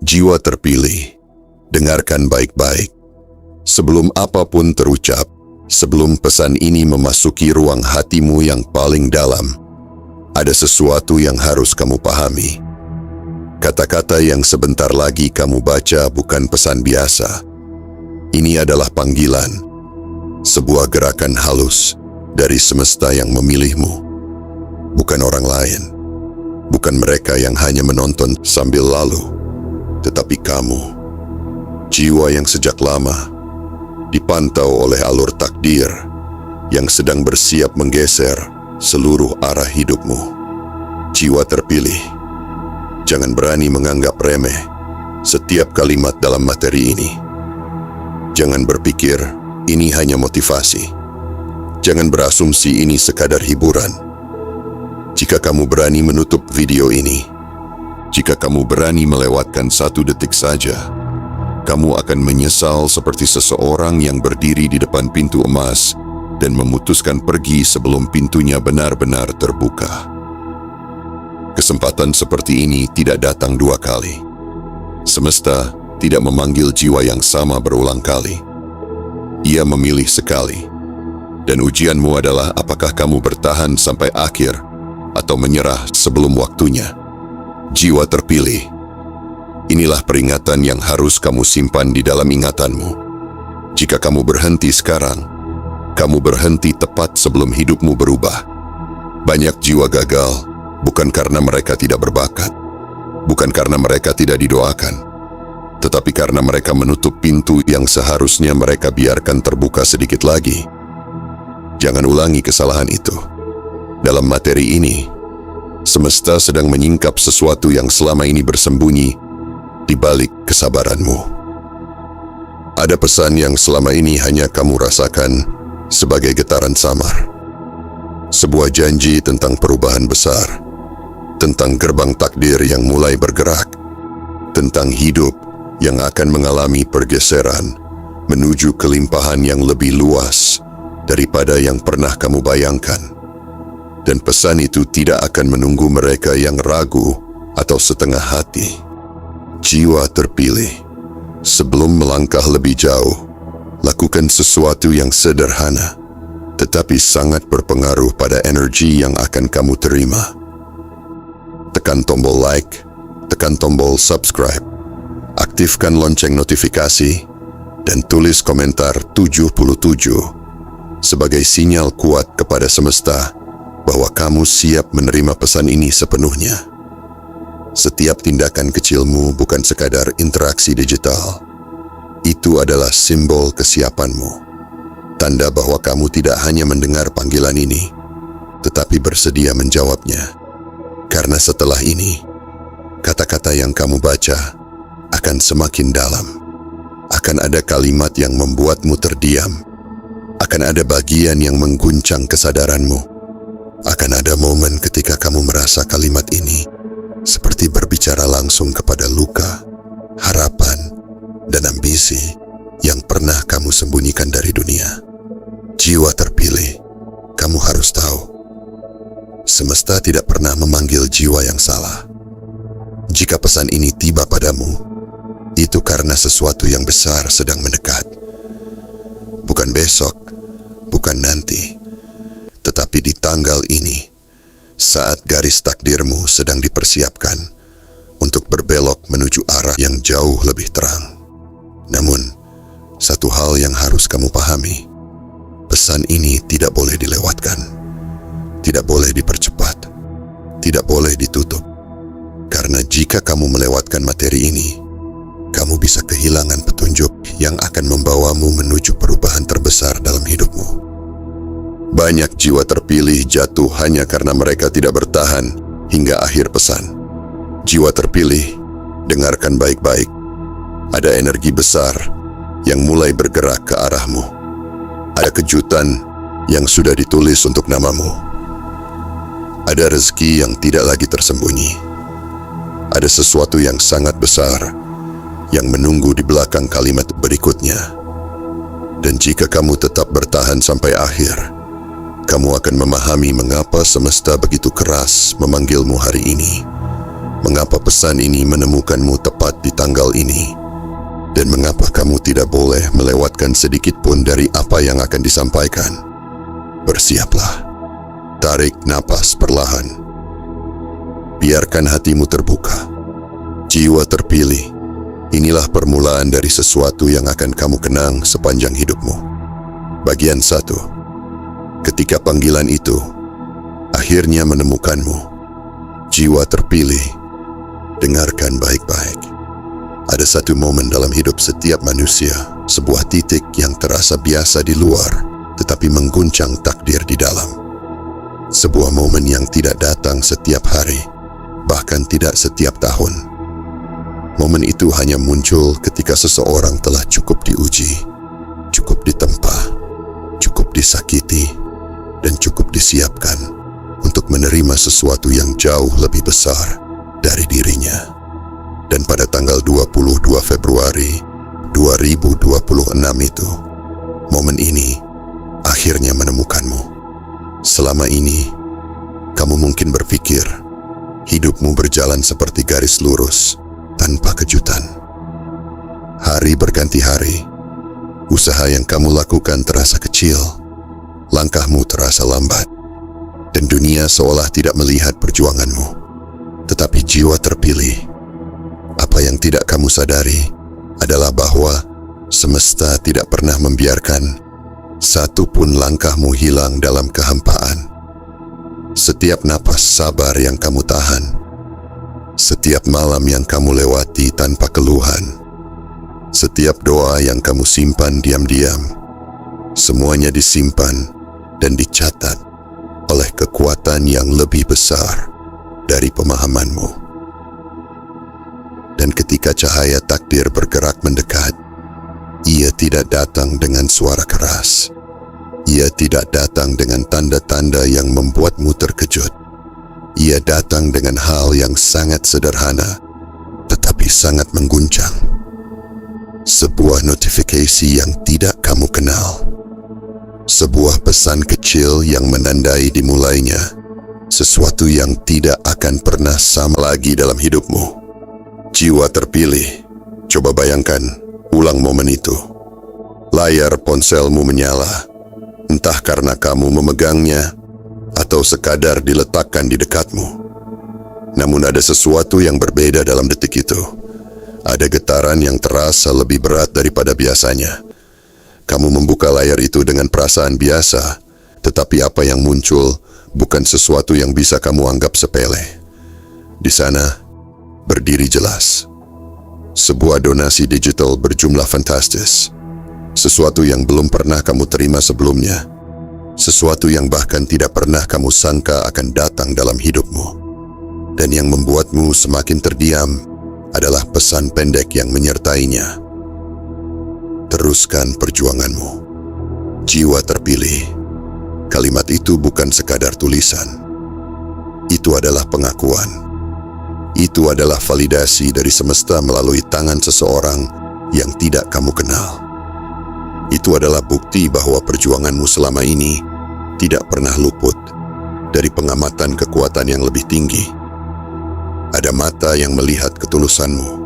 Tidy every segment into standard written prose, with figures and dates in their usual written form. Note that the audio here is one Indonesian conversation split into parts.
Jiwa terpilih, dengarkan baik-baik. Sebelum apapun terucap, sebelum pesan ini memasuki ruang hatimu yang paling dalam, ada sesuatu yang harus kamu pahami. Kata-kata yang sebentar lagi kamu baca bukan pesan biasa. Ini adalah panggilan, sebuah gerakan halus dari semesta yang memilihmu. Bukan orang lain, bukan mereka yang hanya menonton sambil lalu, tetapi kamu, jiwa yang sejak lama dipantau oleh alur takdir yang sedang bersiap menggeser seluruh arah hidupmu. Jiwa terpilih, jangan berani menganggap remeh setiap kalimat dalam materi ini. Jangan berpikir ini hanya motivasi. Jangan berasumsi ini sekadar hiburan. Jika kamu berani menutup video ini, jika kamu berani melewatkan 1 detik saja, kamu akan menyesal seperti seseorang yang berdiri di depan pintu emas dan memutuskan pergi sebelum pintunya benar-benar terbuka. Kesempatan seperti ini tidak datang 2 kali. Semesta tidak memanggil jiwa yang sama berulang kali. Ia memilih sekali. Dan ujianmu adalah apakah kamu bertahan sampai akhir atau menyerah sebelum waktunya. Jiwa terpilih. Inilah peringatan yang harus kamu simpan di dalam ingatanmu. Jika kamu berhenti sekarang, kamu berhenti tepat sebelum hidupmu berubah. Banyak jiwa gagal bukan karena mereka tidak berbakat, bukan karena mereka tidak didoakan, tetapi karena mereka menutup pintu yang seharusnya mereka biarkan terbuka sedikit lagi. Jangan ulangi kesalahan itu. Dalam materi ini, semesta sedang menyingkap sesuatu yang selama ini bersembunyi di balik kesabaranmu. Ada pesan yang selama ini hanya kamu rasakan sebagai getaran samar. Sebuah janji tentang perubahan besar, tentang gerbang takdir yang mulai bergerak, tentang hidup yang akan mengalami pergeseran menuju kelimpahan yang lebih luas daripada yang pernah kamu bayangkan. Dan pesan itu tidak akan menunggu mereka yang ragu atau setengah hati. Jiwa terpilih, sebelum melangkah lebih jauh, lakukan sesuatu yang sederhana, tetapi sangat berpengaruh pada energi yang akan kamu terima. Tekan tombol like, tekan tombol subscribe, aktifkan lonceng notifikasi, dan tulis komentar 77 sebagai sinyal kuat kepada semesta bahwa kamu siap menerima pesan ini sepenuhnya. Setiap tindakan kecilmu bukan sekadar interaksi digital. Itu adalah simbol kesiapanmu. Tanda bahwa kamu tidak hanya mendengar panggilan ini, tetapi bersedia menjawabnya. Karena setelah ini, kata-kata yang kamu baca akan semakin dalam. Akan ada kalimat yang membuatmu terdiam. Akan ada bagian yang mengguncang kesadaranmu. Akan ada momen ketika kamu merasa kalimat ini seperti berbicara langsung kepada luka, harapan, dan ambisi yang pernah kamu sembunyikan dari dunia. Jiwa terpilih, kamu harus tahu, semesta tidak pernah memanggil jiwa yang salah. Jika pesan ini tiba padamu, itu karena sesuatu yang besar sedang mendekat. Bukan besok, bukan nanti, tetapi di tanggal ini, saat garis takdirmu sedang dipersiapkan untuk berbelok menuju arah yang jauh lebih terang. Namun, satu hal yang harus kamu pahami, pesan ini tidak boleh dilewatkan, tidak boleh dipercepat, tidak boleh ditutup. Karena jika kamu melewatkan materi ini, kamu bisa kehilangan petunjuk yang akan membawamu menuju perubahan terbesar dalam hidupmu. Banyak jiwa terpilih jatuh hanya karena mereka tidak bertahan hingga akhir pesan. Jiwa terpilih, dengarkan baik-baik. Ada energi besar yang mulai bergerak ke arahmu. Ada kejutan yang sudah ditulis untuk namamu. Ada rezeki yang tidak lagi tersembunyi. Ada sesuatu yang sangat besar yang menunggu di belakang kalimat berikutnya. Dan jika kamu tetap bertahan sampai akhir, kamu akan memahami mengapa semesta begitu keras memanggilmu hari ini. Mengapa pesan ini menemukanmu tepat di di tanggal ini? Dan mengapa kamu tidak boleh melewatkan sedikit pun dari apa yang akan disampaikan? Bersiaplah. Tarik napas perlahan. Biarkan hatimu terbuka. Jiwa terpilih. Inilah permulaan dari sesuatu yang akan kamu kenang sepanjang hidupmu. Bagian 1. Ketika panggilan itu akhirnya menemukanmu. Jiwa terpilih. Dengarkan baik-baik. Ada satu momen dalam hidup setiap manusia, sebuah titik yang terasa biasa di luar, tetapi mengguncang takdir di dalam. Sebuah momen yang tidak datang setiap hari, bahkan tidak setiap tahun. Momen itu hanya muncul ketika seseorang telah cukup diuji, cukup ditempa, cukup disakiti, dan cukup disiapkan untuk menerima sesuatu yang jauh lebih besar dari dirinya. Dan pada tanggal 22 Februari 2026 itu, momen ini akhirnya menemukanmu. Selama ini, kamu mungkin berpikir hidupmu berjalan seperti garis lurus tanpa kejutan. Hari berganti hari, usaha yang kamu lakukan terasa kecil, langkahmu terasa lambat, dan dunia seolah tidak melihat perjuanganmu. Tetapi jiwa terpilih, apa yang tidak kamu sadari adalah bahwa semesta tidak pernah membiarkan satu pun langkahmu hilang dalam kehampaan. Setiap napas sabar yang kamu tahan, setiap malam yang kamu lewati tanpa keluhan, setiap doa yang kamu simpan diam-diam, semuanya disimpan dan dicatat oleh kekuatan yang lebih besar dari pemahamanmu. Dan ketika cahaya takdir bergerak mendekat, ia tidak datang dengan suara keras. Ia tidak datang dengan tanda-tanda yang membuatmu terkejut. Ia datang dengan hal yang sangat sederhana, tetapi sangat mengguncang. Sebuah notifikasi yang tidak kamu kenal. Sebuah pesan kecil yang menandai dimulainya sesuatu yang tidak akan pernah sama lagi dalam hidupmu. Jiwa terpilih, coba bayangkan ulang momen itu. Layar ponselmu menyala, entah karena kamu memegangnya atau sekadar diletakkan di dekatmu. Namun ada sesuatu yang berbeda dalam detik itu. Ada getaran yang terasa lebih berat daripada biasanya. Kamu membuka layar itu dengan perasaan biasa, tetapi apa yang muncul bukan sesuatu yang bisa kamu anggap sepele. Di sana berdiri jelas sebuah donasi digital berjumlah fantastis. Sesuatu yang belum pernah kamu terima sebelumnya. Sesuatu yang bahkan tidak pernah kamu sangka akan datang dalam hidupmu. Dan yang membuatmu semakin terdiam adalah pesan pendek yang menyertainya. Teruskan perjuanganmu. Jiwa terpilih. Kalimat itu bukan sekadar tulisan. Itu adalah pengakuan. Itu adalah validasi dari semesta melalui tangan seseorang yang tidak kamu kenal. Itu adalah bukti bahwa perjuanganmu selama ini tidak pernah luput dari pengamatan kekuatan yang lebih tinggi. Ada mata yang melihat ketulusanmu.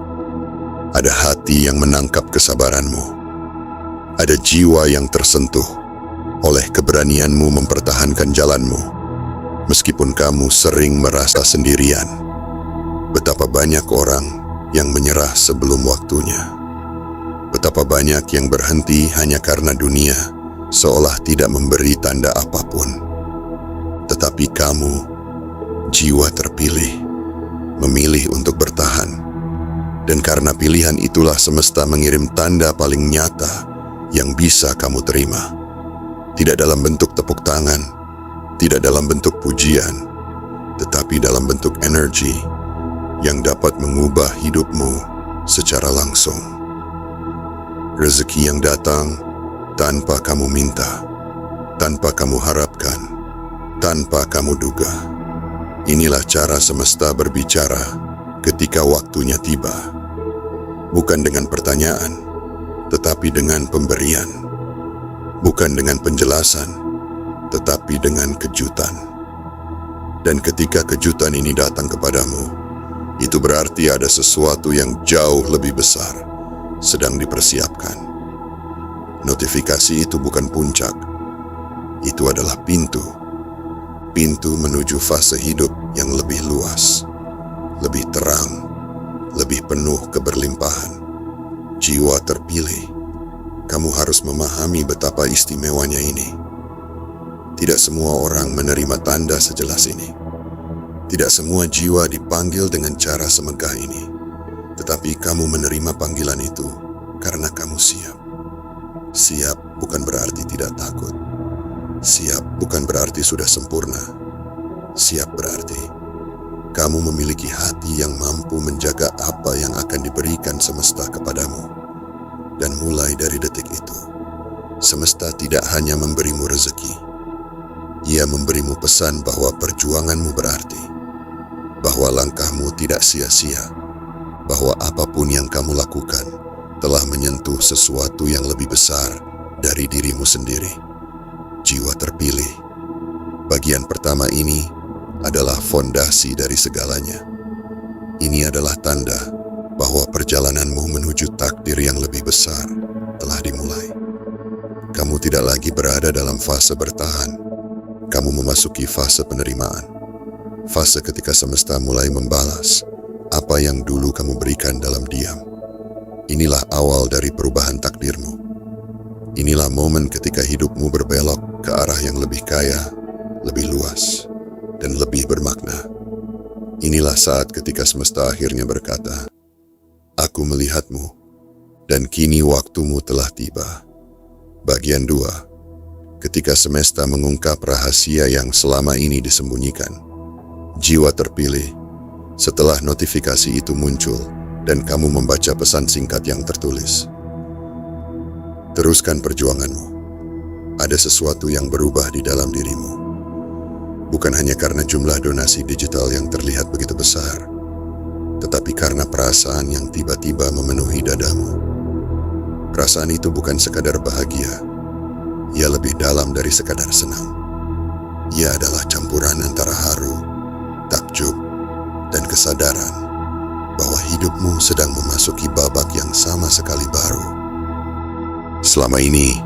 Ada hati yang menangkap kesabaranmu. Ada jiwa yang tersentuh oleh keberanianmu mempertahankan jalanmu, meskipun kamu sering merasa sendirian. Betapa banyak orang yang menyerah sebelum waktunya. Betapa banyak yang berhenti hanya karena dunia seolah tidak memberi tanda apapun. Tetapi kamu, jiwa terpilih, memilih untuk bertahan. Dan karena pilihan itulah semesta mengirim tanda paling nyata yang bisa kamu terima. Tidak dalam bentuk tepuk tangan, tidak dalam bentuk pujian, tetapi dalam bentuk energi yang dapat mengubah hidupmu secara langsung. Rezeki yang datang tanpa kamu minta, tanpa kamu harapkan, tanpa kamu duga. Inilah cara semesta berbicara ketika waktunya tiba. Bukan dengan pertanyaan, tetapi dengan pemberian. Bukan dengan penjelasan, tetapi dengan kejutan. Dan ketika kejutan ini datang kepadamu, itu berarti seperti ada sesuatu yang jauh lebih besar sedang dipersiapkan. Notifikasi itu bukan puncak, itu adalah pintu. Pintu menuju fase hidup yang lebih luas, lebih terang, lebih penuh keberlimpahan. Jiwa terpilih, kamu harus memahami betapa istimewanya ini. Tidak semua orang menerima tanda sejelas ini. Tidak semua jiwa dipanggil dengan cara semegah ini. Tetapi kamu menerima panggilan itu karena kamu siap. Siap bukan berarti tidak takut. Siap bukan berarti sudah sempurna. Siap berarti kamu memiliki hati yang mampu menjaga apa yang akan diberikan semesta kepadamu. Dan mulai dari detik itu, semesta tidak hanya memberimu rezeki. Ia memberimu pesan bahwa perjuanganmu berarti, bahwa langkahmu tidak sia-sia, bahwa apapun yang kamu lakukan telah menyentuh sesuatu yang lebih besar dari dirimu sendiri. Jiwa terpilih. Bagian pertama ini adalah fondasi dari segalanya. Ini adalah tanda bahwa perjalananmu menuju takdir yang lebih besar telah dimulai. Kamu tidak lagi berada dalam fase bertahan. Kamu memasuki fase penerimaan. Fase ketika semesta mulai membalas apa yang dulu kamu berikan dalam diam. Inilah awal dari perubahan takdirmu. Inilah momen ketika hidupmu berbelok ke arah yang lebih kaya, lebih luas, dan lebih bermakna. Inilah saat ketika semesta akhirnya berkata, "Aku melihatmu, dan kini waktumu telah tiba." Bagian 2. Ketika semesta mengungkap rahasia yang selama ini disembunyikan. Jiwa terpilih. Setelah notifikasi itu muncul, dan kamu membaca pesan singkat yang tertulis. Teruskan perjuanganmu. Ada sesuatu yang berubah di dalam dirimu. Bukan hanya karena jumlah donasi digital yang terlihat begitu besar, tetapi karena perasaan yang tiba-tiba memenuhi dadamu. Perasaan itu bukan sekadar bahagia. Ia lebih dalam dari sekadar senang. Ia adalah campuran antara haru, takjub, dan kesadaran bahwa hidupmu sedang memasuki babak yang sama sekali baru. Selama ini,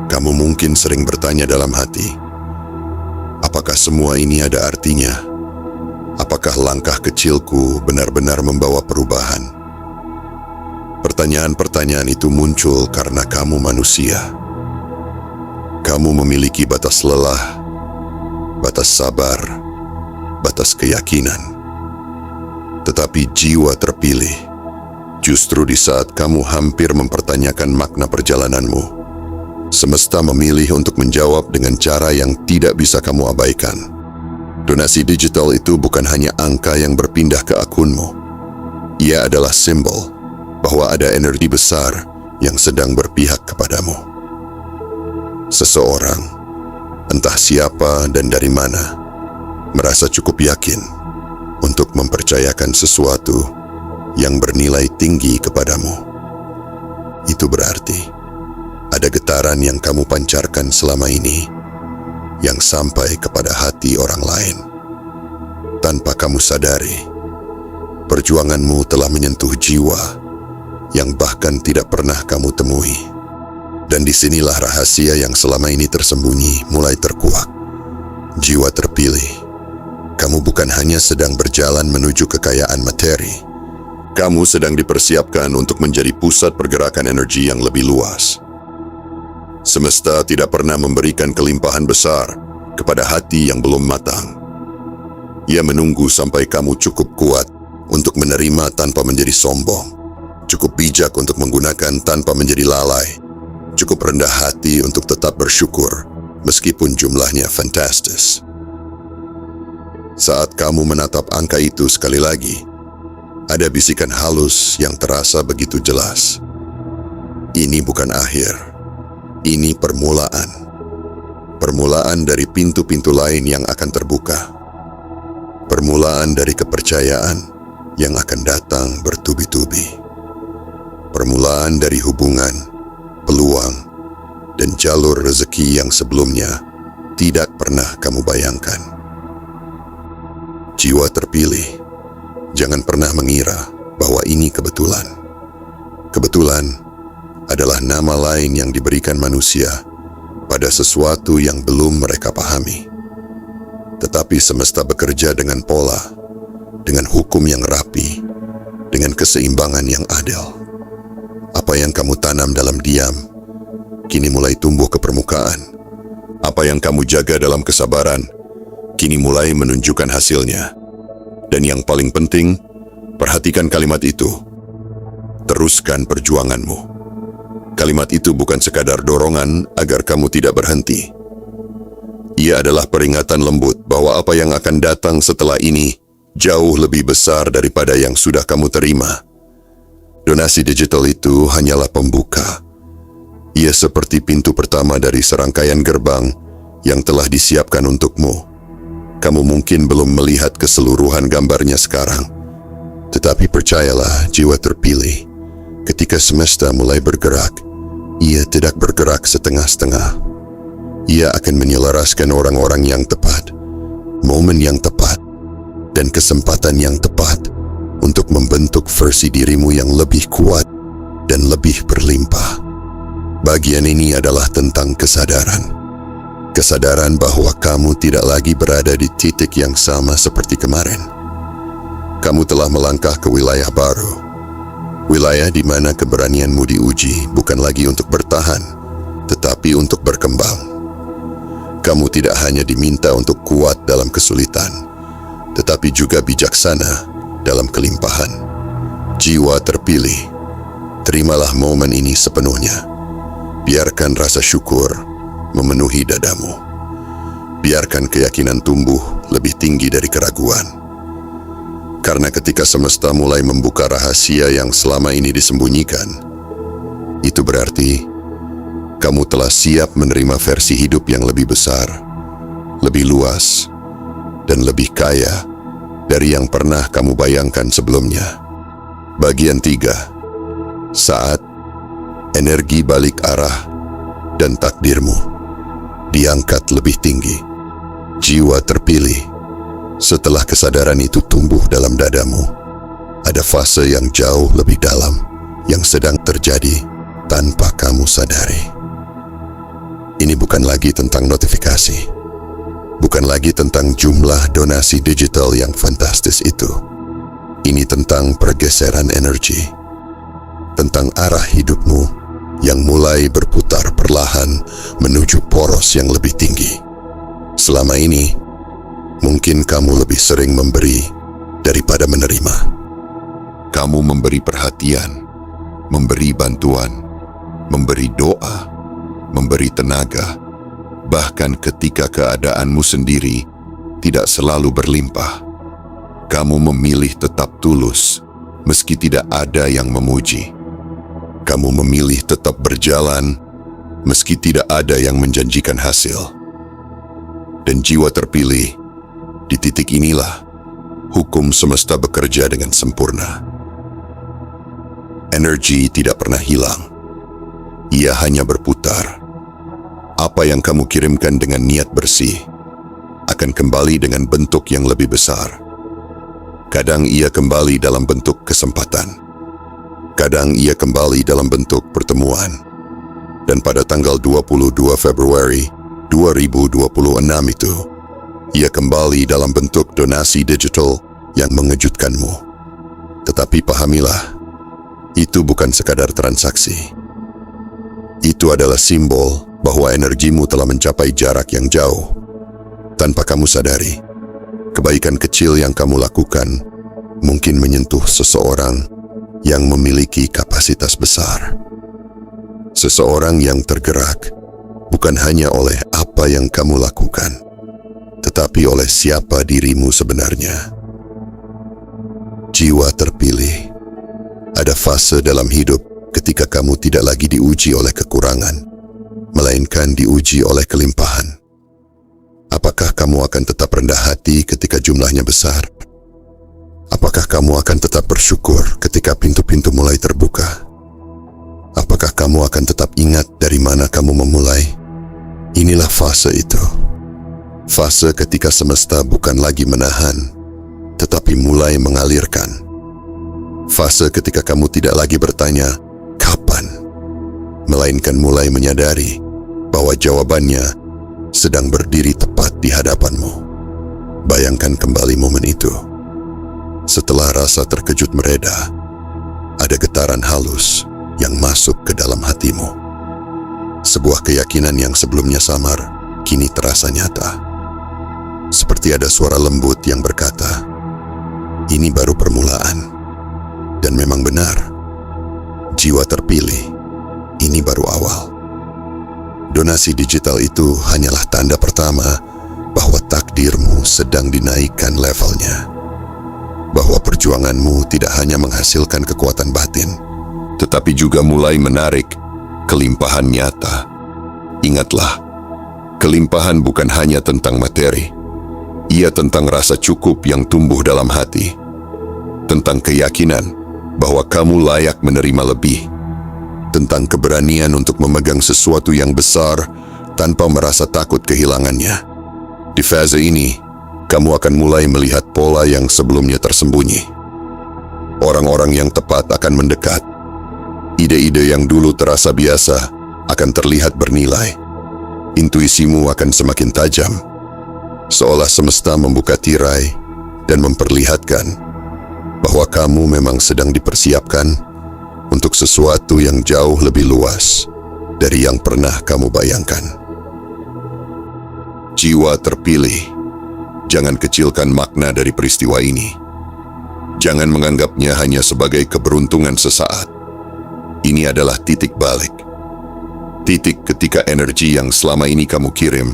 kamu mungkin sering bertanya dalam hati, apakah semua ini ada artinya? Apakah langkah kecilku benar-benar membawa perubahan? Pertanyaan-pertanyaan itu muncul karena kamu manusia. Kamu memiliki batas lelah, batas sabar, batas keyakinan. Tetapi jiwa terpilih. Justru di saat kamu hampir mempertanyakan makna perjalananmu, semesta memilih untuk menjawab dengan cara yang tidak bisa kamu abaikan. Donasi digital itu bukan hanya angka yang berpindah ke akunmu. Ia adalah simbol bahwa ada energi besar yang sedang berpihak kepadamu. Seseorang, entah siapa dan dari mana, merasa cukup yakin untuk mempercayakan sesuatu yang bernilai tinggi kepadamu. Itu berarti ada getaran yang kamu pancarkan selama ini yang sampai kepada hati orang lain. Tanpa kamu sadari, perjuanganmu telah menyentuh jiwa yang bahkan tidak pernah kamu temui. Dan disinilah rahasia yang selama ini tersembunyi mulai terkuak. Jiwa terpilih, kamu bukan hanya sedang berjalan menuju kekayaan materi. Kamu sedang dipersiapkan untuk menjadi pusat pergerakan energi yang lebih luas. Semesta tidak pernah memberikan kelimpahan besar kepada hati yang belum matang. Ia menunggu sampai kamu cukup kuat untuk menerima tanpa menjadi sombong, cukup bijak untuk menggunakan tanpa menjadi lalai, cukup rendah hati untuk tetap bersyukur meskipun jumlahnya fantastis. Saat kamu menatap angka itu sekali lagi, ada bisikan halus yang terasa begitu jelas. Ini bukan akhir, ini permulaan. Permulaan dari pintu-pintu lain yang akan terbuka. Permulaan dari kepercayaan yang akan datang bertubi-tubi. Permulaan dari hubungan, peluang, dan jalur rezeki yang sebelumnya tidak pernah kamu bayangkan. Jiwa terpilih. Jangan pernah mengira bahwa ini kebetulan. Kebetulan adalah nama lain yang diberikan manusia pada sesuatu yang belum mereka pahami. Tetapi semesta bekerja dengan pola, dengan hukum yang rapi, dengan keseimbangan yang adil. Apa yang kamu tanam dalam diam, kini mulai tumbuh ke permukaan. Apa yang kamu jaga dalam kesabaran, kini mulai menunjukkan hasilnya. Dan yang paling penting, perhatikan kalimat itu. Teruskan perjuanganmu. Kalimat itu bukan sekadar dorongan agar kamu tidak berhenti. Ia adalah peringatan lembut bahwa apa yang akan datang setelah ini jauh lebih besar daripada yang sudah kamu terima. Donasi digital itu hanyalah pembuka. Ia seperti pintu pertama dari serangkaian gerbang yang telah disiapkan untukmu. Kamu mungkin belum melihat keseluruhan gambarnya sekarang. Tetapi percayalah, jiwa terpilih, ketika semesta mulai bergerak, ia tidak bergerak setengah-setengah. Ia akan menyelaraskan orang-orang yang tepat, momen yang tepat, dan kesempatan yang tepat untuk membentuk versi dirimu yang lebih kuat dan lebih berlimpah. Bagian ini adalah tentang kesadaran. Kesadaran bahwa kamu tidak lagi berada di titik yang sama seperti kemarin. Kamu telah melangkah ke wilayah baru. Wilayah di mana keberanianmu diuji bukan lagi untuk bertahan, tetapi untuk berkembang. Kamu tidak hanya diminta untuk kuat dalam kesulitan, tetapi juga bijaksana dalam kelimpahan. Jiwa terpilih, terimalah momen ini sepenuhnya. Biarkan rasa syukur memenuhi dadamu. Biarkan keyakinan tumbuh lebih tinggi dari keraguan. Karena ketika semesta mulai membuka rahasia yang selama ini disembunyikan, itu berarti kamu telah siap menerima versi hidup yang lebih besar, lebih luas, dan lebih kaya dari yang pernah kamu bayangkan sebelumnya. Bagian 3. Saat energi balik arah dan takdirmu diangkat lebih tinggi. Jiwa terpilih. Setelah kesadaran itu tumbuh dalam dadamu, ada fase yang jauh lebih dalam yang sedang terjadi tanpa kamu sadari. Ini bukan lagi tentang notifikasi, bukan lagi tentang jumlah donasi digital yang fantastis itu. Ini tentang pergeseran energi, tentang arah hidupmu yang mulai berputar perlahan menuju poros yang lebih tinggi. Selama ini, mungkin kamu lebih sering memberi daripada menerima. Kamu memberi perhatian, memberi bantuan, memberi doa, memberi tenaga, bahkan ketika keadaanmu sendiri tidak selalu berlimpah. Kamu memilih tetap tulus, meski tidak ada yang memuji. Kamu memilih tetap berjalan, meski tidak ada yang menjanjikan hasil. Dan jiwa terpilih, di titik inilah hukum semesta bekerja dengan sempurna. Energi tidak pernah hilang. Ia hanya berputar. Apa yang kamu kirimkan dengan niat bersih akan kembali dengan bentuk yang lebih besar. Kadang ia kembali dalam bentuk kesempatan. Kadang ia kembali dalam bentuk pertemuan. Dan pada tanggal 22 Februari 2026 itu, ia kembali dalam bentuk donasi digital yang mengejutkanmu. Tetapi pahamilah, itu bukan sekadar transaksi. Itu adalah simbol bahwa energimu telah mencapai jarak yang jauh. Tanpa kamu sadari, kebaikan kecil yang kamu lakukan mungkin menyentuh seseorang yang memiliki kapasitas besar. Seseorang yang tergerak bukan hanya oleh apa yang kamu lakukan, tetapi oleh siapa dirimu sebenarnya. Jiwa terpilih. Ada fase dalam hidup ketika kamu tidak lagi diuji oleh kekurangan, melainkan diuji oleh kelimpahan. Apakah kamu akan tetap rendah hati ketika jumlahnya besar? Apakah kamu akan tetap bersyukur ketika pintu-pintu mulai terbuka? Apakah kamu akan tetap ingat dari mana kamu memulai? Inilah fase itu. Fase ketika semesta bukan lagi menahan, tetapi mulai mengalirkan. Fase ketika kamu tidak lagi bertanya, "Kapan?" melainkan mulai menyadari bahwa jawabannya sedang berdiri tepat di hadapanmu. Bayangkan kembali momen itu. Setelah rasa terkejut mereda, ada getaran halus yang masuk ke dalam hatimu. Sebuah keyakinan yang sebelumnya samar, kini terasa nyata. Seperti ada suara lembut yang berkata, "Ini baru permulaan." Dan memang benar, jiwa terpilih, ini baru awal. Donasi digital itu hanyalah tanda pertama bahwa takdirmu sedang dinaikkan levelnya. Bahwa perjuanganmu tidak hanya menghasilkan kekuatan batin, tetapi juga mulai menarik kelimpahan nyata. Ingatlah, kelimpahan bukan hanya tentang materi. Ia tentang rasa cukup yang tumbuh dalam hati. Tentang keyakinan bahwa kamu layak menerima lebih. Tentang keberanian untuk memegang sesuatu yang besar tanpa merasa takut kehilangannya. Di fase ini, kamu akan mulai melihat pola yang sebelumnya tersembunyi. Orang-orang yang tepat akan mendekat. Ide-ide yang dulu terasa biasa akan terlihat bernilai. Intuisimu akan semakin tajam, seolah semesta membuka tirai dan memperlihatkan bahwa kamu memang sedang dipersiapkan untuk sesuatu yang jauh lebih luas dari yang pernah kamu bayangkan. Jiwa terpilih, jangan kecilkan makna dari peristiwa ini. Jangan menganggapnya hanya sebagai keberuntungan sesaat. Ini adalah titik balik. Titik ketika energi yang selama ini kamu kirim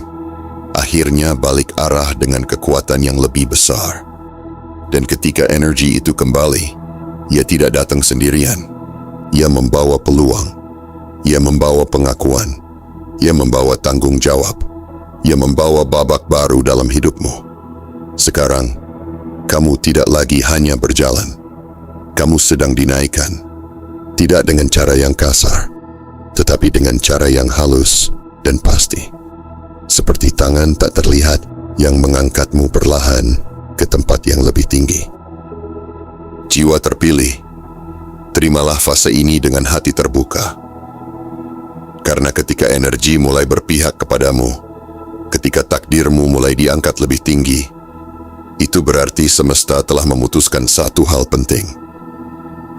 akhirnya balik arah dengan kekuatan yang lebih besar. Dan ketika energi itu kembali, ia tidak datang sendirian. Ia membawa peluang, ia membawa pengakuan, ia membawa tanggung jawab, ia membawa babak baru dalam hidupmu. Sekarang, kamu tidak lagi hanya berjalan. Kamu sedang dinaikkan, tidak dengan cara yang kasar, tetapi dengan cara yang halus dan pasti. Seperti tangan tak terlihat yang mengangkatmu perlahan ke tempat yang lebih tinggi. Jiwa terpilih, terimalah fase ini dengan hati terbuka. Karena ketika energi mulai berpihak kepadamu, ketika takdirmu mulai diangkat lebih tinggi, itu berarti semesta telah memutuskan satu hal penting.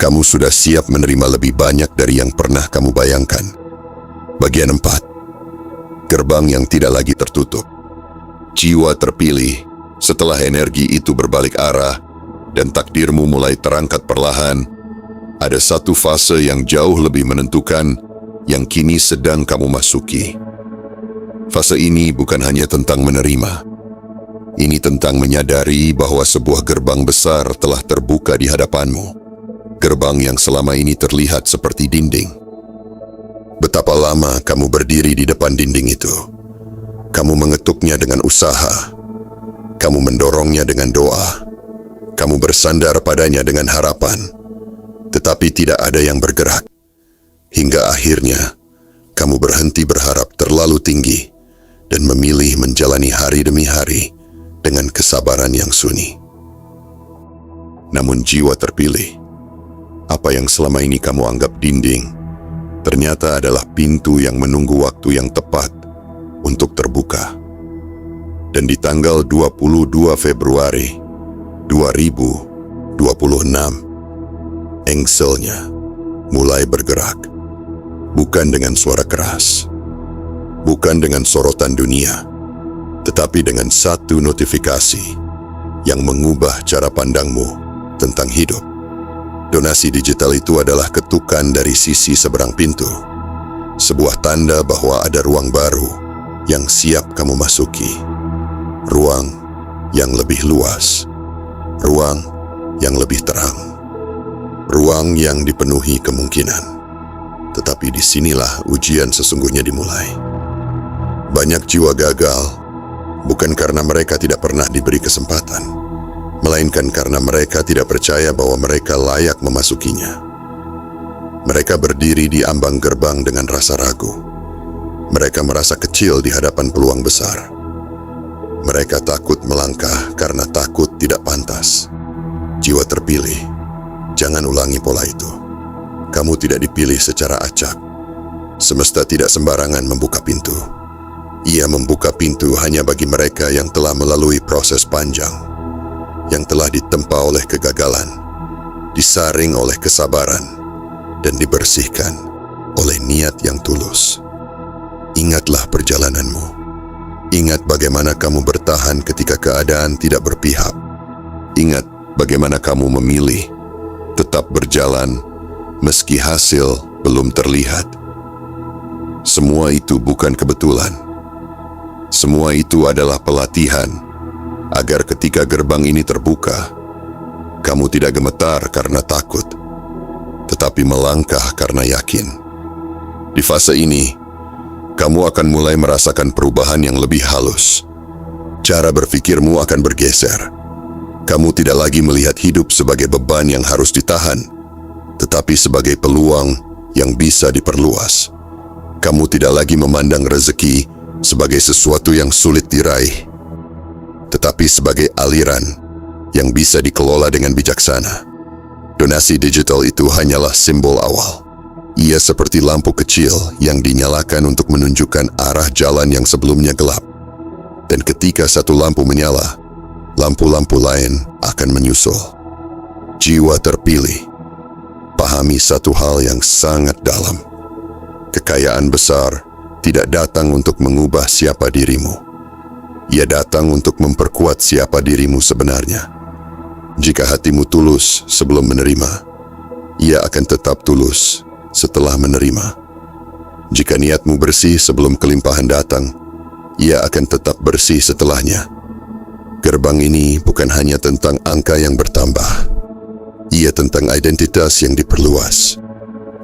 Kamu sudah siap menerima lebih banyak dari yang pernah kamu bayangkan. Bagian 4. Gerbang yang tidak lagi tertutup. Jiwa terpilih, setelah energi itu berbalik arah dan takdirmu mulai terangkat perlahan, ada satu fase yang jauh lebih menentukan yang kini sedang kamu masuki. Fase ini bukan hanya tentang menerima. Ini tentang menyadari bahwa sebuah gerbang besar telah terbuka di hadapanmu. Gerbang yang selama ini terlihat seperti dinding. Betapa lama kamu berdiri di depan dinding itu. Kamu mengetuknya dengan usaha. Kamu mendorongnya dengan doa. Kamu bersandar padanya dengan harapan. Tetapi tidak ada yang bergerak. Hingga akhirnya, kamu berhenti berharap terlalu tinggi dan memilih menjalani hari demi hari dengan kesabaran yang sunyi. Namun jiwa terpilih, apa yang selama ini kamu anggap dinding, ternyata adalah pintu yang menunggu waktu yang tepat untuk terbuka. Dan di tanggal 22 Februari 2026, engselnya mulai bergerak. Bukan dengan suara keras, bukan dengan sorotan dunia, tetapi dengan satu notifikasi yang mengubah cara pandangmu tentang hidup. Donasi digital itu adalah ketukan dari sisi seberang pintu, sebuah tanda bahwa ada ruang baru yang siap kamu masuki. Ruang yang lebih luas, ruang yang lebih terang, ruang yang dipenuhi kemungkinan. Tetapi disinilah ujian sesungguhnya dimulai. Banyak jiwa gagal, bukan karena mereka tidak pernah diberi kesempatan, melainkan karena mereka tidak percaya bahwa mereka layak memasukinya. Mereka berdiri di ambang gerbang dengan rasa ragu. Mereka merasa kecil di hadapan peluang besar. Mereka takut melangkah karena takut tidak pantas. Jiwa terpilih, jangan ulangi pola itu. Kamu tidak dipilih secara acak. Semesta tidak sembarangan membuka pintu. Ia membuka pintu hanya bagi mereka yang telah melalui proses panjang, yang telah ditempa oleh kegagalan, disaring oleh kesabaran, dan dibersihkan oleh niat yang tulus. Ingatlah perjalananmu. Ingat bagaimana kamu bertahan ketika keadaan tidak berpihak. Ingat bagaimana kamu memilih tetap berjalan meski hasil belum terlihat. Semua itu bukan kebetulan. Semua itu adalah pelatihan agar ketika gerbang ini terbuka, kamu tidak gemetar karena takut, tetapi melangkah karena yakin. Di fase ini, kamu akan mulai merasakan perubahan yang lebih halus. Cara berpikirmu akan bergeser. Kamu tidak lagi melihat hidup sebagai beban yang harus ditahan, tetapi sebagai peluang yang bisa diperluas. Kamu tidak lagi memandang rezeki sebagai sesuatu yang sulit diraih, tetapi sebagai aliran yang bisa dikelola dengan bijaksana. Donasi digital itu hanyalah simbol awal. Ia seperti lampu kecil yang dinyalakan untuk menunjukkan arah jalan yang sebelumnya gelap. Dan ketika satu lampu menyala, lampu-lampu lain akan menyusul. Jiwa terpilih, pahami satu hal yang sangat dalam. Kekayaan besar tidak datang untuk mengubah siapa dirimu. Ia datang untuk memperkuat siapa dirimu sebenarnya. Jika hatimu tulus sebelum menerima, ia akan tetap tulus setelah menerima. Jika niatmu bersih sebelum kelimpahan datang, ia akan tetap bersih setelahnya. Gerbang ini bukan hanya tentang angka yang bertambah. Ia tentang identitas yang diperluas,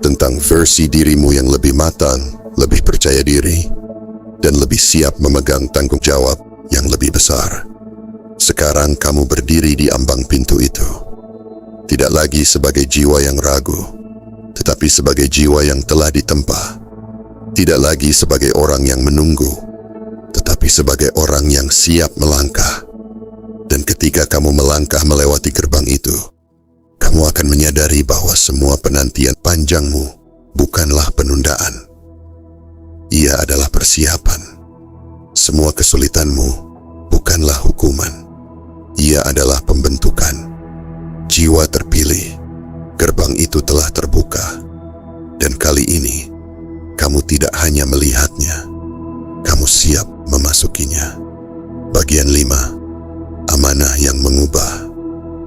tentang versi dirimu yang lebih matang, lebih percaya diri, dan lebih siap memegang tanggung jawab yang lebih besar. Sekarang kamu berdiri di ambang pintu itu, tidak lagi sebagai jiwa yang ragu, tetapi sebagai jiwa yang telah ditempa. Tidak lagi sebagai orang yang menunggu, tetapi sebagai orang yang siap melangkah. Dan ketika kamu melangkah melewati gerbang itu, kamu akan menyadari bahwa semua penantian panjangmu bukanlah penundaan. Ia adalah persiapan. Semua kesulitanmu bukanlah hukuman. Ia adalah pembentukan. Jiwa terpilih. Gerbang itu telah terbuka, dan kali ini kamu tidak hanya melihatnya, kamu siap memasukinya. Bagian 5. Amanah yang mengubah.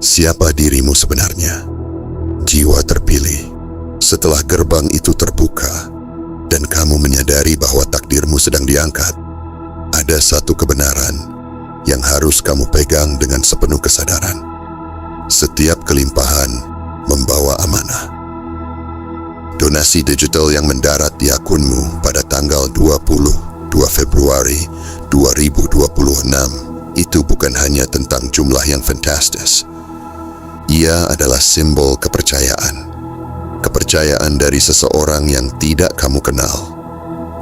Siapa dirimu sebenarnya? Jiwa terpilih. Setelah gerbang itu terbuka, dan kamu menyadari bahwa takdirmu sedang diangkat, ada satu kebenaran yang harus kamu pegang dengan sepenuh kesadaran. Setiap kelimpahan membawa amanah. Donasi digital yang mendarat di akunmu pada tanggal 22 Februari 2026 itu bukan hanya tentang jumlah yang fantastis. Ia adalah simbol kepercayaan. Kepercayaan dari seseorang yang tidak kamu kenal.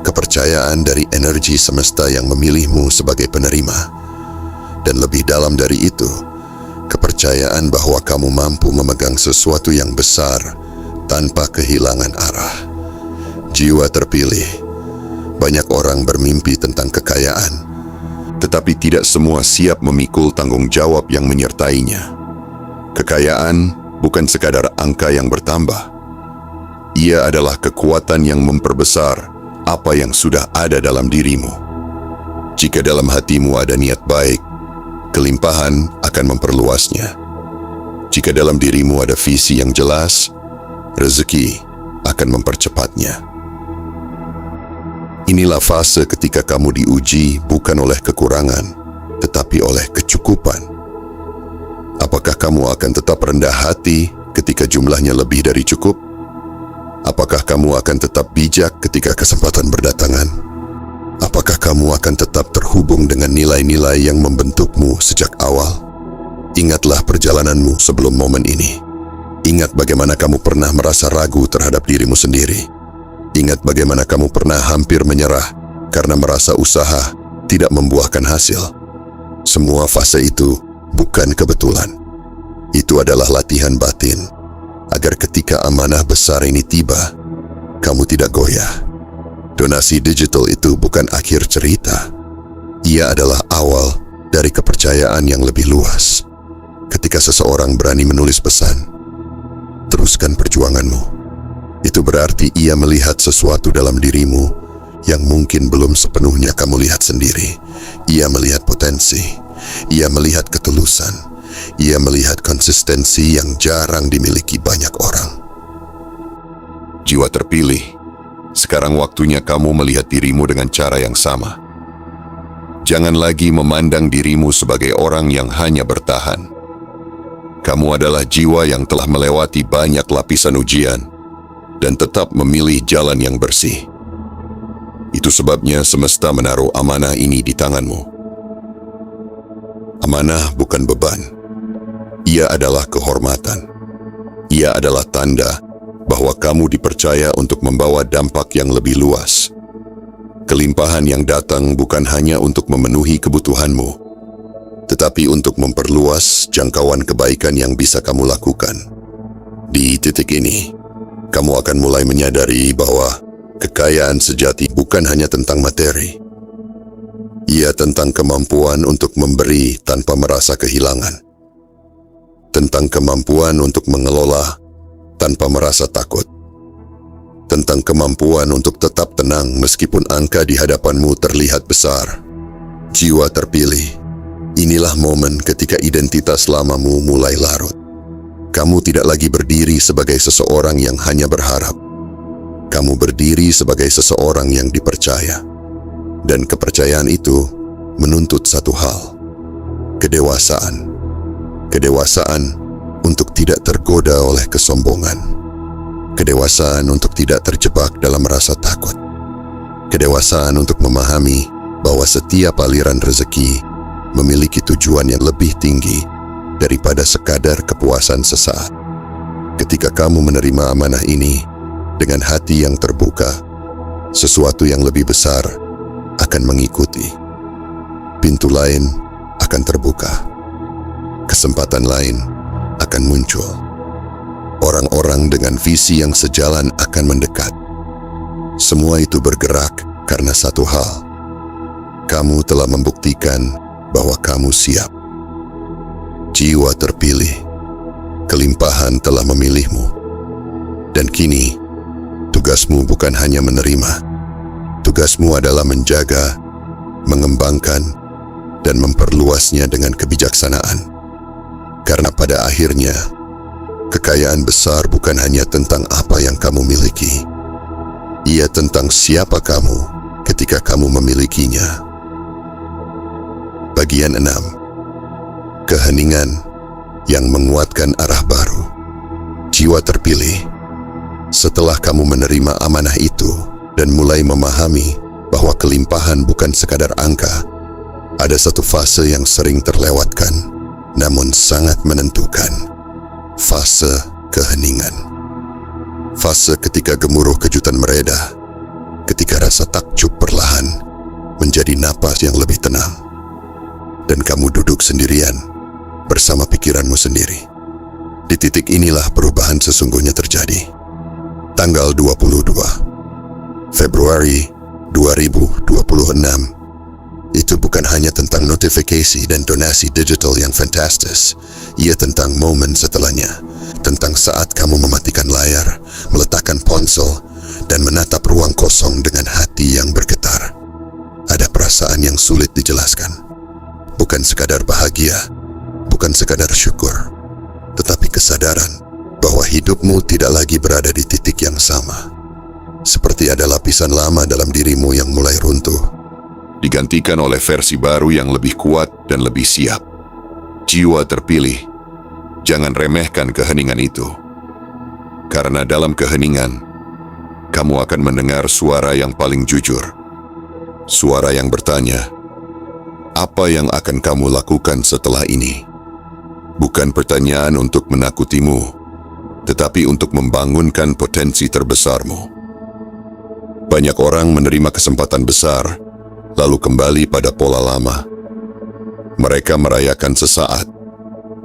Kepercayaan dari energi semesta yang memilihmu sebagai penerima. Dan lebih dalam dari itu, kepercayaan bahwa kamu mampu memegang sesuatu yang besar tanpa kehilangan arah. Jiwa terpilih. Banyak orang bermimpi tentang kekayaan, tetapi tidak semua siap memikul tanggung jawab yang menyertainya. Kekayaan bukan sekadar angka yang bertambah. Ia adalah kekuatan yang memperbesar apa yang sudah ada dalam dirimu. Jika dalam hatimu ada niat baik, kelimpahan akan memperluasnya. Jika dalam dirimu ada visi yang jelas, rezeki akan mempercepatnya. Inilah fase ketika kamu diuji bukan oleh kekurangan, tetapi oleh kecukupan. Apakah kamu akan tetap rendah hati ketika jumlahnya lebih dari cukup? Apakah kamu akan tetap bijak ketika kesempatan berdatangan? Apakah kamu akan tetap terhubung dengan nilai-nilai yang membentukmu sejak awal? Ingatlah perjalananmu sebelum momen ini. Ingat bagaimana kamu pernah merasa ragu terhadap dirimu sendiri. Ingat bagaimana kamu pernah hampir menyerah karena merasa usaha tidak membuahkan hasil. Semua fase itu bukan kebetulan. Itu adalah latihan batin, agar ketika amanah besar ini tiba, kamu tidak goyah. Donasi digital itu bukan akhir cerita. Ia adalah awal dari kepercayaan yang lebih luas. Ketika seseorang berani menulis pesan, "Teruskan perjuanganmu," itu berarti ia melihat sesuatu dalam dirimu yang mungkin belum sepenuhnya kamu lihat sendiri. Ia melihat potensi, ia melihat ketulusan, ia melihat konsistensi yang jarang dimiliki banyak orang. Jiwa terpilih, sekarang waktunya kamu melihat dirimu dengan cara yang sama. Jangan lagi memandang dirimu sebagai orang yang hanya bertahan. Kamu adalah jiwa yang telah melewati banyak lapisan ujian dan tetap memilih jalan yang bersih. Itu sebabnya semesta menaruh amanah ini di tanganmu. Amanah bukan beban. Ia adalah kehormatan. Ia adalah tanda bahwa kamu dipercaya untuk membawa dampak yang lebih luas. Kelimpahan yang datang bukan hanya untuk memenuhi kebutuhanmu, tetapi untuk memperluas jangkauan kebaikan yang bisa kamu lakukan. Di titik ini, kamu akan mulai menyadari bahwa kekayaan sejati bukan hanya tentang materi. Ia tentang kemampuan untuk memberi tanpa merasa kehilangan. Tentang kemampuan untuk mengelola tanpa merasa takut. Tentang kemampuan untuk tetap tenang meskipun angka di hadapanmu terlihat besar. Jiwa terpilih, inilah momen ketika identitas lamamu mulai larut. Kamu tidak lagi berdiri sebagai seseorang yang hanya berharap. Kamu berdiri sebagai seseorang yang dipercaya. Dan kepercayaan itu menuntut satu hal: kedewasaan. Kedewasaan untuk tidak tergoda oleh kesombongan. Kedewasaan untuk tidak terjebak dalam rasa takut. Kedewasaan untuk memahami bahwa setiap aliran rezeki memiliki tujuan yang lebih tinggi daripada sekadar kepuasan sesaat. Ketika kamu menerima amanah ini dengan hati yang terbuka, sesuatu yang lebih besar akan mengikuti. Pintu lain akan terbuka. Kesempatan lain akan muncul. Orang-orang dengan visi yang sejalan akan mendekat. Semua itu bergerak karena satu hal. Kamu telah membuktikan bahwa kamu siap. Jiwa terpilih, kelimpahan telah memilihmu. Dan kini, tugasmu bukan hanya menerima. Tugasmu adalah menjaga, mengembangkan, dan memperluasnya dengan kebijaksanaan. Karena pada akhirnya, kekayaan besar bukan hanya tentang apa yang kamu miliki. Ia tentang siapa kamu ketika kamu memilikinya. Bagian 6. Keheningan yang menguatkan arah baru. Jiwa terpilih, setelah kamu menerima amanah itu dan mulai memahami bahwa kelimpahan bukan sekadar angka, ada satu fase yang sering terlewatkan, namun sangat menentukan. Fase keheningan. Fase ketika gemuruh kejutan mereda, ketika rasa takjub perlahan menjadi napas yang lebih tenang, dan kamu duduk sendirian bersama pikiranmu sendiri. Di titik inilah perubahan sesungguhnya terjadi. Tanggal 22 Februari 2026 itu bukan hanya tentang notifikasi dan donasi digital yang fantastis. Ia tentang momen setelahnya, tentang saat kamu mematikan layar, meletakkan ponsel, dan menatap ruang kosong dengan hati yang bergetar. Ada perasaan yang sulit dijelaskan. Bukan sekadar bahagia, bukan sekadar syukur, tetapi kesadaran bahwa hidupmu tidak lagi berada di titik yang sama. Seperti ada lapisan lama dalam dirimu yang mulai runtuh, digantikan oleh versi baru yang lebih kuat dan lebih siap. Jiwa terpilih, jangan remehkan keheningan itu. Karena dalam keheningan, kamu akan mendengar suara yang paling jujur. Suara yang bertanya, apa yang akan kamu lakukan setelah ini? Bukan pertanyaan untuk menakutimu, tetapi untuk membangunkan potensi terbesarmu. Banyak orang menerima kesempatan besar, lalu kembali pada pola lama. Mereka merayakan sesaat,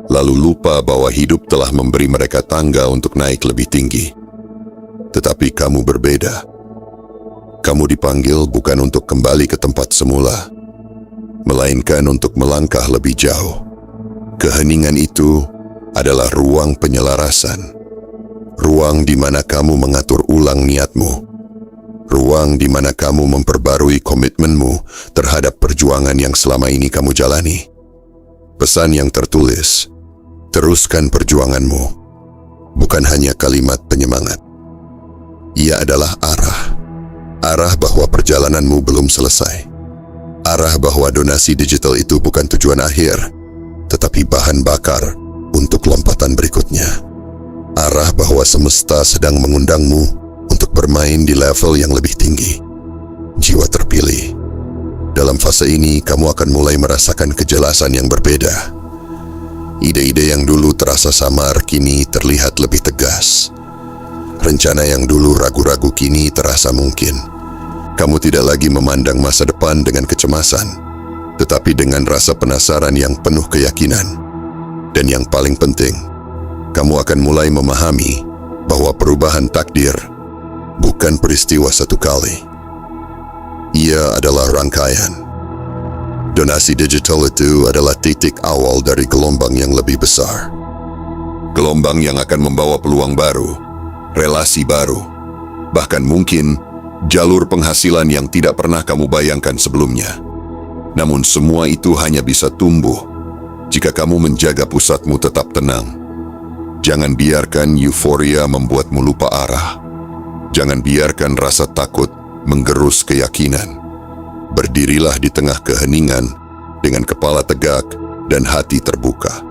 lalu lupa bahwa hidup telah memberi mereka tangga untuk naik lebih tinggi. Tetapi kamu berbeda. Kamu dipanggil bukan untuk kembali ke tempat semula, melainkan untuk melangkah lebih jauh. Keheningan itu adalah ruang penyelarasan. Ruang di mana kamu mengatur ulang niatmu. Ruang di mana kamu memperbarui komitmenmu terhadap perjuangan yang selama ini kamu jalani. Pesan yang tertulis, teruskan perjuanganmu, bukan hanya kalimat penyemangat. Ia adalah arah. Arah bahwa perjalananmu belum selesai. Arah bahwa donasi digital itu bukan tujuan akhir, tetapi bahan bakar untuk lompatan berikutnya. Arah bahwa semesta sedang mengundangmu untuk bermain di level yang lebih tinggi. Jiwa terpilih. Dalam fase ini, kamu akan mulai merasakan kejelasan yang berbeda. Ide-ide yang dulu terasa samar kini terlihat lebih tegas. Rencana yang dulu ragu-ragu kini terasa mungkin. Kamu tidak lagi memandang masa depan dengan kecemasan, tetapi dengan rasa penasaran yang penuh keyakinan. Dan yang paling penting, kamu akan mulai memahami bahwa perubahan takdir bukan peristiwa satu kali. Ia adalah rangkaian. Donasi digital itu adalah titik awal dari gelombang yang lebih besar. Gelombang yang akan membawa peluang baru, relasi baru, bahkan mungkin jalur penghasilan yang tidak pernah kamu bayangkan sebelumnya. Namun semua itu hanya bisa tumbuh jika kamu menjaga pusatmu tetap tenang. Jangan biarkan euforia membuatmu lupa arah. Jangan biarkan rasa takut menggerus keyakinan. Berdirilah di tengah keheningan dengan kepala tegak dan hati terbuka.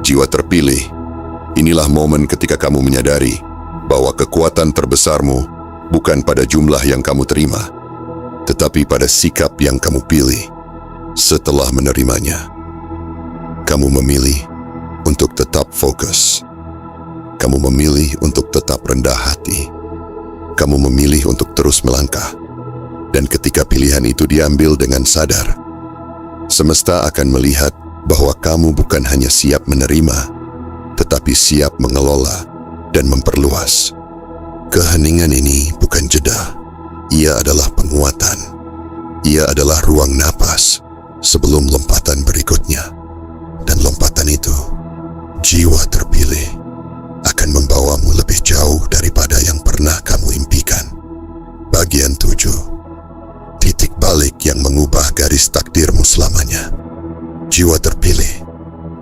Jiwa terpilih, inilah momen ketika kamu menyadari bahwa kekuatan terbesarmu bukan pada jumlah yang kamu terima, tetapi pada sikap yang kamu pilih setelah menerimanya. Kamu memilih untuk tetap fokus. Kamu memilih untuk tetap rendah hati. Kamu memilih untuk terus melangkah. Dan ketika pilihan itu diambil dengan sadar, semesta akan melihat bahwa kamu bukan hanya siap menerima, tetapi siap mengelola dan memperluas. Keheningan ini bukan jeda. Ia adalah penguatan. Ia adalah ruang napas sebelum lompatan berikutnya. Dan lompatan itu, jiwa terpilih, akan membawamu lebih jauh daripada yang pernah kamu impikan. Bagian 7. Titik balik yang mengubah garis takdirmu selamanya. Jiwa terpilih,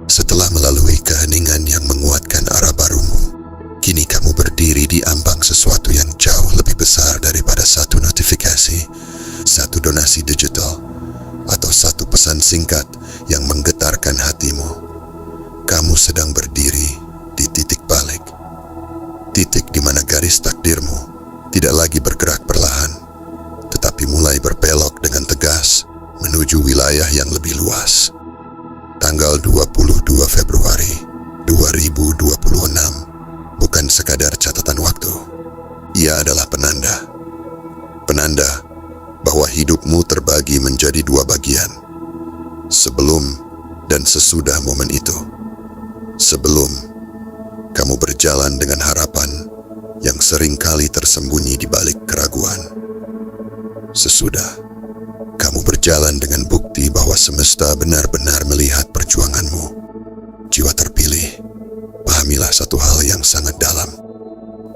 setelah melalui keheningan yang menguatkan arah barumu, kini kamu berdiri di ambang sesuatu yang jauh lebih besar daripada satu notifikasi, satu donasi digital, atau satu pesan singkat yang menggetarkan hatimu. Kamu sedang berdiri di titik balik. Titik di mana garis takdirmu tidak lagi bergerak perlahan, tetapi mulai berbelok dengan tegas menuju wilayah yang lebih luas. Tanggal 22 Februari 2026 bukan sekadar catatan waktu. Ia adalah penanda. Penanda bahwa hidupmu terbagi menjadi dua bagian. Sebelum dan sesudah momen itu. Sebelum, kamu berjalan dengan harapan yang seringkali tersembunyi di balik keraguan. Sesudah, kamu berjalan dengan bukti bahwa semesta benar-benar melihat perjuanganmu. Jiwa terpilih, pahamilah satu hal yang sangat dalam.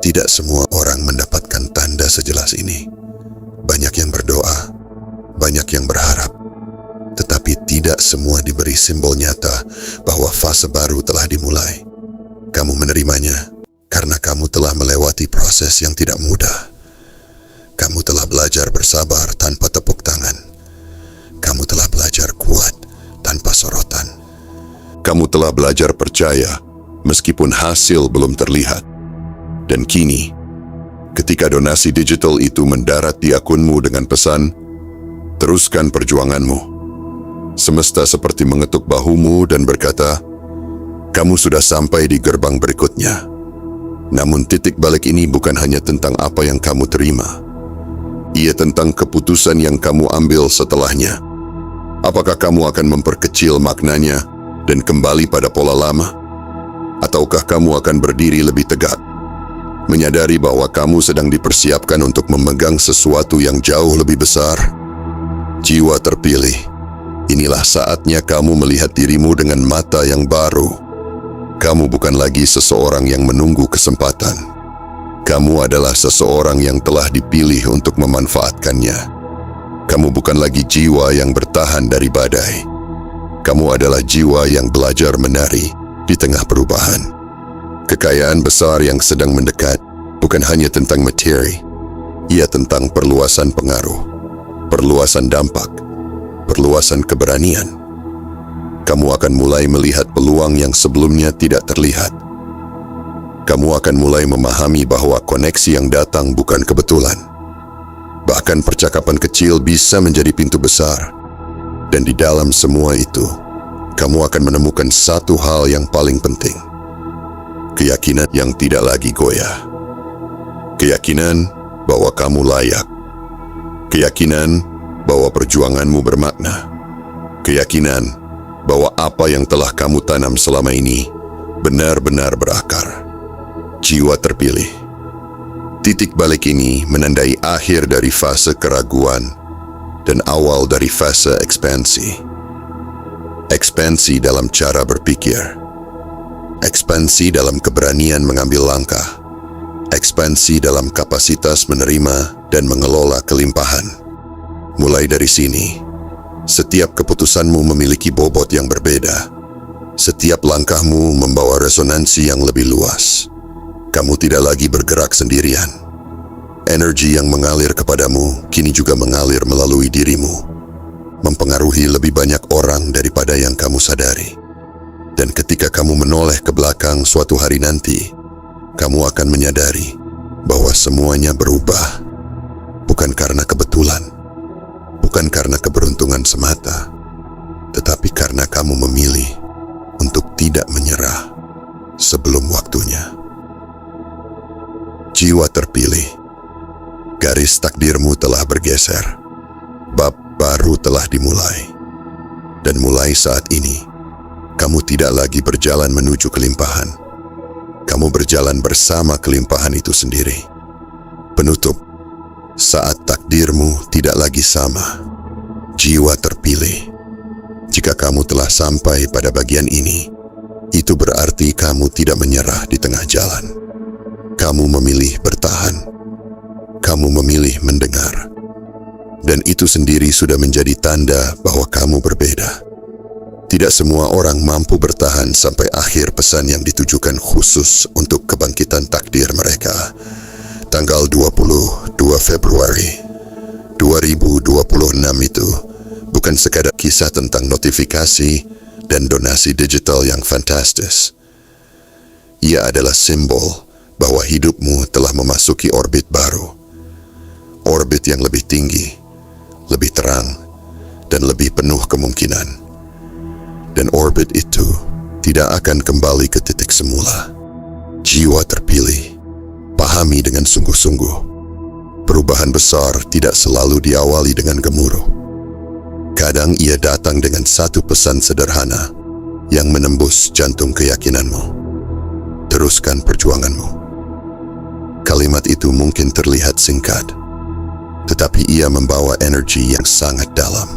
Tidak semua orang mendapatkan tanda sejelas ini. Banyak yang berdoa, banyak yang berharap, tetapi tidak semua diberi simbol nyata bahwa fase baru telah dimulai. Kamu menerimanya karena kamu telah melewati proses yang tidak mudah. Kamu telah belajar bersabar tanpa tepuk tangan. Kamu telah belajar kuat tanpa sorotan. Kamu telah belajar percaya meskipun hasil belum terlihat. Dan kini, ketika donasi digital itu mendarat di akunmu dengan pesan, teruskan perjuanganmu. Semesta seperti mengetuk bahumu dan berkata, kamu sudah sampai di gerbang berikutnya. Namun titik balik ini bukan hanya tentang apa yang kamu terima. Ia tentang keputusan yang kamu ambil setelahnya. Apakah kamu akan memperkecil maknanya dan kembali pada pola lama? Ataukah kamu akan berdiri lebih tegak, menyadari bahwa kamu sedang dipersiapkan untuk memegang sesuatu yang jauh lebih besar? Jiwa terpilih, inilah saatnya kamu melihat dirimu dengan mata yang baru. Kamu bukan lagi seseorang yang menunggu kesempatan. Kamu adalah seseorang yang telah dipilih untuk memanfaatkannya. Kamu bukan lagi jiwa yang bertahan dari badai. Kamu adalah jiwa yang belajar menari di tengah perubahan. Kekayaan besar yang sedang mendekat bukan hanya tentang materi, ia tentang perluasan pengaruh, perluasan dampak, perluasan keberanian. Kamu akan mulai melihat peluang yang sebelumnya tidak terlihat. Kamu akan mulai memahami bahwa koneksi yang datang bukan kebetulan. Bahkan percakapan kecil bisa menjadi pintu besar. Dan di dalam semua itu, kamu akan menemukan satu hal yang paling penting. Keyakinan yang tidak lagi goyah. Keyakinan bahwa kamu layak. Keyakinan bahwa perjuanganmu bermakna. Keyakinan bahwa apa yang telah kamu tanam selama ini benar-benar berakar. Jiwa terpilih. Titik balik ini menandai akhir dari fase keraguan dan awal dari fase ekspansi. Ekspansi dalam cara berpikir. Ekspansi dalam keberanian mengambil langkah. Ekspansi dalam kapasitas menerima dan mengelola kelimpahan. Mulai dari sini, setiap keputusanmu memiliki bobot yang berbeda. Setiap langkahmu membawa resonansi yang lebih luas. Kamu tidak lagi bergerak sendirian. Energi yang mengalir kepadamu kini juga mengalir melalui dirimu, mempengaruhi lebih banyak orang daripada yang kamu sadari. Dan ketika kamu menoleh ke belakang suatu hari nanti, kamu akan menyadari bahwa semuanya berubah. Bukan karena kebetulan, bukan karena keberuntungan semata, tetapi karena kamu memilih untuk tidak menyerah sebelum waktunya. Jiwa terpilih. Garis takdirmu telah bergeser. Bab baru telah dimulai. Dan mulai saat ini, kamu tidak lagi berjalan menuju kelimpahan. Kamu berjalan bersama kelimpahan itu sendiri. Penutup, saat takdirmu tidak lagi sama. Jiwa terpilih. Jika kamu telah sampai pada bagian ini, itu berarti kamu tidak menyerah di tengah jalan. Kamu memilih bertahan. Kamu memilih mendengar. Dan itu sendiri sudah menjadi tanda bahwa kamu berbeda. Tidak semua orang mampu bertahan sampai akhir pesan yang ditujukan khusus untuk kebangkitan takdir mereka. Tanggal 22 Februari 2026 itu bukan sekadar kisah tentang notifikasi dan donasi digital yang fantastis. Ia adalah simbol bahwa hidupmu telah memasuki orbit baru. Orbit yang lebih tinggi, lebih terang, dan lebih penuh kemungkinan. Dan orbit itu tidak akan kembali ke titik semula. Jiwa terpilih, pahami dengan sungguh-sungguh. Perubahan besar tidak selalu diawali dengan gemuruh. Kadang ia datang dengan satu pesan sederhana yang menembus jantung keyakinanmu. Teruskan perjuanganmu. Kalimat itu mungkin terlihat singkat, tetapi ia membawa energi yang sangat dalam.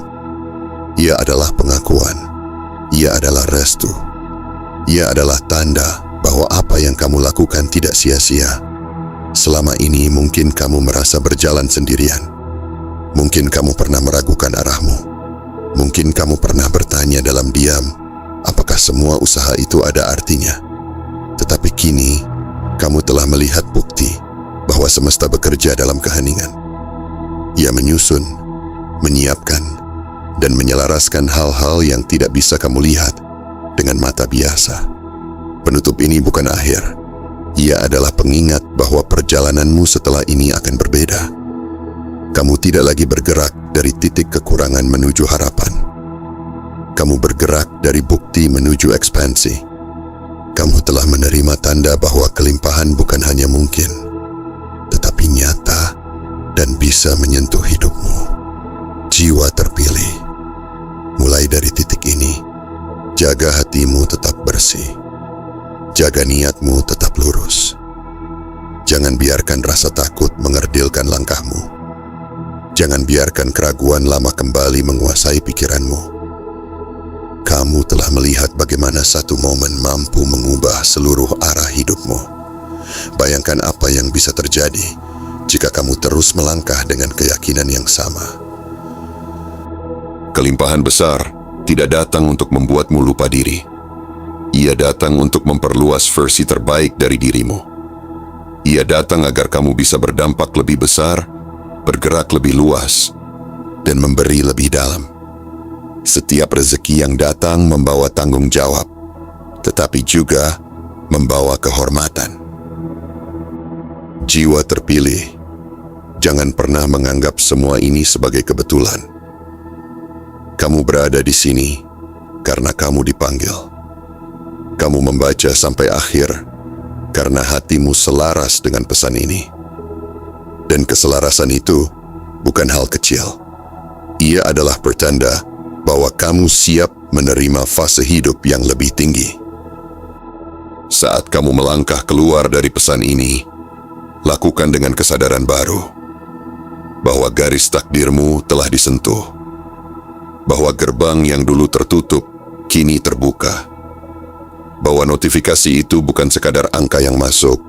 Ia adalah pengakuan. Ia adalah restu. Ia adalah tanda bahwa apa yang kamu lakukan tidak sia-sia. Selama ini mungkin kamu merasa berjalan sendirian. Mungkin kamu pernah meragukan arahmu. Mungkin kamu pernah bertanya dalam diam, apakah semua usaha itu ada artinya? Tetapi kini, kamu telah melihat bukti bahwa semesta bekerja dalam keheningan. Ia menyusun, menyiapkan, dan menyelaraskan hal-hal yang tidak bisa kamu lihat dengan mata biasa. Penutup ini bukan akhir. Ia adalah pengingat bahwa perjalananmu setelah ini akan berbeda. Kamu tidak lagi bergerak dari titik kekurangan menuju harapan. Kamu bergerak dari bukti menuju ekspansi. Kamu telah menerima tanda bahwa kelimpahan bukan hanya mungkin, tetapi nyata dan bisa menyentuh hidupmu. Jiwa terpilih. Mulai dari titik ini, jaga hatimu tetap bersih. Jaga niatmu tetap lurus. Jangan biarkan rasa takut mengerdilkan langkahmu. Jangan biarkan keraguan lama kembali menguasai pikiranmu. Kamu telah melihat bagaimana satu momen mampu mengubah seluruh arah hidupmu. Bayangkan apa yang bisa terjadi jika kamu terus melangkah dengan keyakinan yang sama. Kelimpahan besar tidak datang untuk membuatmu lupa diri. Ia datang untuk memperluas versi terbaik dari dirimu. Ia datang agar kamu bisa berdampak lebih besar, bergerak lebih luas, dan memberi lebih dalam. Setiap rezeki yang datang membawa tanggung jawab, tetapi juga membawa kehormatan. Jiwa terpilih, jangan pernah menganggap semua ini sebagai kebetulan. Kamu berada di sini karena kamu dipanggil. Kamu membaca sampai akhir karena hatimu selaras dengan pesan ini. Dan keselarasan itu bukan hal kecil. Ia adalah pertanda bahwa kamu siap menerima fase hidup yang lebih tinggi. Saat kamu melangkah keluar dari pesan ini, lakukan dengan kesadaran baru bahwa garis takdirmu telah disentuh. Bahwa gerbang yang dulu tertutup kini terbuka. Bahwa notifikasi itu bukan sekadar angka yang masuk,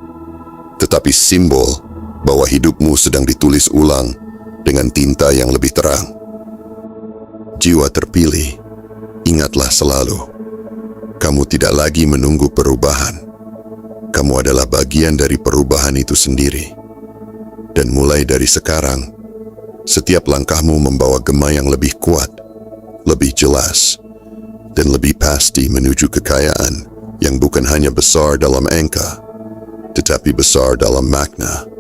tetapi simbol bahwa hidupmu sedang ditulis ulang dengan tinta yang lebih terang. Jiwa terpilih, ingatlah selalu, kamu tidak lagi menunggu perubahan. Kamu adalah bagian dari perubahan itu sendiri. Dan mulai dari sekarang, setiap langkahmu membawa gema yang lebih kuat, lebih jelas, dan lebih pasti menuju kekayaan yang bukan hanya besar dalam angka, tetapi besar dalam makna.